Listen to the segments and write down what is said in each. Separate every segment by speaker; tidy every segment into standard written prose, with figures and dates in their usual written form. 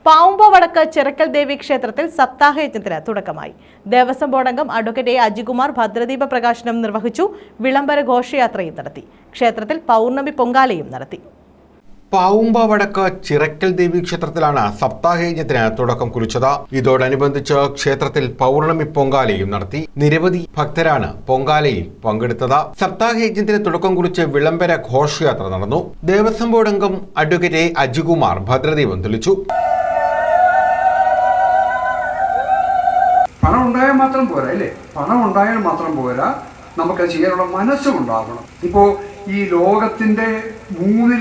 Speaker 1: പാവുമ്പ വടക്ക് ചിറക്കൽ ദേവി ക്ഷേത്രത്തിൽ സപ്താഹയജ്ഞത്തിന് തുടക്കമായി. ദേവസ്വം ബോർഡ് അംഗം അഡ്വക്കേറ്റ് എ അജികുമാർ ഭദ്രദീപ പ്രകാശനം നിർവഹിച്ചു. വിളംബര ഘോഷയാത്രയും നടത്തി. ക്ഷേത്രത്തിൽ പൗർണമി പൊങ്കാലയും നടത്തി.
Speaker 2: പാവുമ്പ വടക്ക് ചിറക്കൽ ദേവി ക്ഷേത്രത്തിലാണ് സപ്താഹയജ്ഞത്തിന് തുടക്കം കുറിച്ചത്. ഇതോടനുബന്ധിച്ച് ക്ഷേത്രത്തിൽ പൗർണമി പൊങ്കാലയും നടത്തി. നിരവധി ഭക്തരാണ് പൊങ്കാലയിൽ പങ്കെടുത്തത്. സപ്താഹയജ്ഞത്തിന് തുടക്കം കുറിച്ച് വിളംബര ഘോഷയാത്ര നടന്നു. ദേവസ്വം ബോർഡ് അംഗം അഡ്വക്കേറ്റ് എ അജികുമാർ ഭദ്രദീപം തെളിച്ചു.
Speaker 3: പണം ഉണ്ടായാൽ മാത്രം പോരാ അല്ലേ? പണം ഉണ്ടായാൽ മാത്രം പോരാ, നമുക്കത് ചെയ്യാനുള്ള മനസ്സും ഉണ്ടാകണം. ഇപ്പോൾ ഈ ലോകത്തിൻ്റെ 3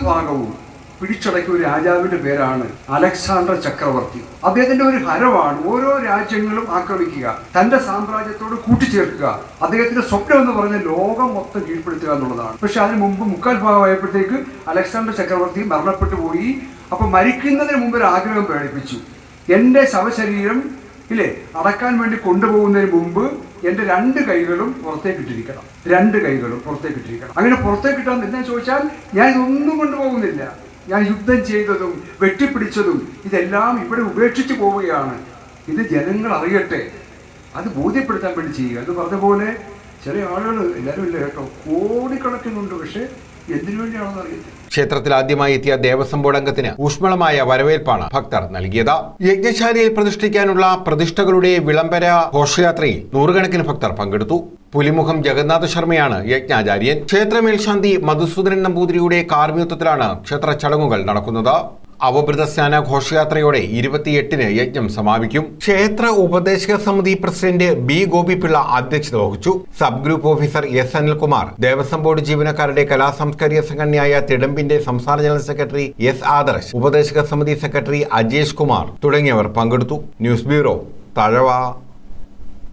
Speaker 3: ഭാഗവും പിടിച്ചടക്കിയ ഒരു രാജാവിൻ്റെ പേരാണ് അലക്സാണ്ടർ ചക്രവർത്തി. അദ്ദേഹത്തിൻ്റെ ഒരു ഹരമാണ് ഓരോ രാജ്യങ്ങളും ആക്രമിക്കുക, തൻ്റെ സാമ്രാജ്യത്തോട് കൂട്ടിച്ചേർക്കുക. അദ്ദേഹത്തിൻ്റെ സ്വപ്നം എന്ന് പറഞ്ഞാൽ ലോകം മൊത്തം കീഴ്പ്പെടുത്തുക എന്നുള്ളതാണ്. പക്ഷെ അതിന് മുമ്പ് 3/4 ഭാഗമായപ്പോഴത്തേക്ക് അലക്സാണ്ടർ ചക്രവർത്തി മരണപ്പെട്ടു പോയി. അപ്പം മരിക്കുന്നതിന് മുമ്പ് ഒരു ആഗ്രഹം പ്രകടിപ്പിച്ചു, എൻ്റെ ശവശരീരം അടക്കാൻ വേണ്ടി കൊണ്ടുപോകുന്നതിന് മുമ്പ് എൻ്റെ 2 കൈകളും പുറത്തേക്കിട്ടിരിക്കണം. 2 കൈകളും പുറത്തേക്കിട്ടിരിക്കണം. അങ്ങനെ പുറത്തേക്കിട്ടാൻ എന്താ ചോദിച്ചാൽ, ഞാൻ ഇതൊന്നും കൊണ്ടുപോകുന്നില്ല, ഞാൻ യുദ്ധം ചെയ്തതും വെട്ടിപ്പിടിച്ചതും ഇതെല്ലാം ഇവിടെ ഉപേക്ഷിച്ച് പോവുകയാണ്, ഇത് ജനങ്ങൾ അറിയട്ടെ, അത് ബോധ്യപ്പെടുത്താൻ വേണ്ടി ചെയ്യുക എന്ന് പറഞ്ഞ പോലെ ചില ആളുകൾ, എല്ലാവരും ഇല്ല കേട്ടോ, കോടിക്കണക്കിനുണ്ട്. പക്ഷെ എന്തിനു വേണ്ടിയാണെന്ന് അറിയത്തില്ല.
Speaker 2: ക്ഷേത്രത്തിൽ ആദ്യമായി എത്തിയ ദേവസ്വം ബോർഡ് അംഗത്തിന് ഊഷ്മളമായ വരവേൽപ്പാണ് ഭക്തർ നൽകിയത്. യജ്ഞശാലയിൽ പ്രതിഷ്ഠിക്കാനുള്ള പ്രതിഷ്ഠകളുടെ വിളംബര ഘോഷയാത്രയിൽ 100 കണക്കിന് ഭക്തർ പങ്കെടുത്തു. പുലിമുഖം ജഗന്നാഥ ശർമ്മയാണ് യജ്ഞാചാര്യൻ. ക്ഷേത്ര മേൽശാന്തി മധുസൂദനൻ നമ്പൂതിരിയുടെ കാർമ്മികത്വത്തിലാണ് ക്ഷേത്ര ചടങ്ങുകൾ നടക്കുന്നത്. അവഭൃത സ്നാന ഘോഷയാത്രയോടെ 28-ന് യജ്ഞം സമാപിക്കും. ക്ഷേത്ര ഉപദേശക സമിതി പ്രസിഡന്റ് ബി ഗോപിപിള്ള അധ്യക്ഷത വഹിച്ചു. Sub group officer S Anilkumar, Devaswom board ജീവനക്കാരുടെ കലാസാംസ്കാരിക സംഘടനയായ തിടമ്പിന്റെ സംസ്ഥാന ജനറൽ സെക്രട്ടറി എസ് ആദർശ്, ഉപദേശക സമിതി സെക്രട്ടറി അജേഷ് കുമാർ തുടങ്ങിയവർ പങ്കെടുത്തു. News bureau, Thazhava.